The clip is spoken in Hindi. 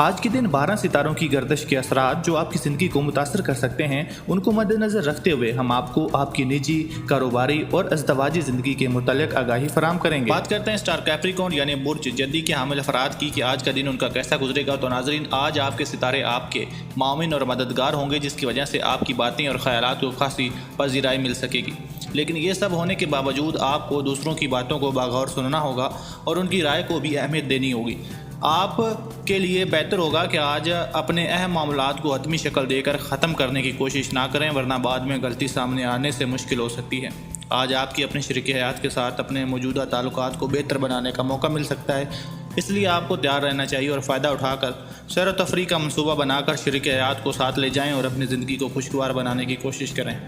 आज के दिन 12 सितारों की गर्दिश के असरात जो आपकी ज़िंदगी को मुतासर कर सकते हैं, उनको मद्देनज़र रखते हुए हम आपको आपकी निजी, कारोबारी और अज़दवाजी ज़िंदगी के मुतल्लिक़ आगाही फराम करेंगे। बात करते हैं स्टार कैप्रिकॉर्न यानी बुर्ज जद्दी के हामिल अफराद की कि आज का दिन उनका कैसा गुजरेगा। तो नाज़रीन, आज आपके सितारे आपके मामिन और मददगार होंगे, जिसकी वजह से आपकी बातें और ख़यालात को खासी पज़ीराई मिल सकेगी। लेकिन ये सब होने के बावजूद आपको दूसरों की बातों को बागौर सुनना होगा और उनकी राय को भी अहमियत देनी होगी। आप के लिए बेहतर होगा कि आज अपने अहम मामलात को हतमी शक्ल देकर ख़त्म करने की कोशिश ना करें, वरना बाद में गलती सामने आने से मुश्किल हो सकती है। आज आपकी अपने शरीक हयात के साथ अपने मौजूदा ताल्लुकात को बेहतर बनाने का मौका मिल सकता है, इसलिए आपको तैयार रहना चाहिए और फ़ायदा उठाकर सैर व तफरीह का मनसूबा बनाकर शरीक हयात को साथ ले जाएँ और अपनी ज़िंदगी को खुशगवार बनाने की कोशिश करें।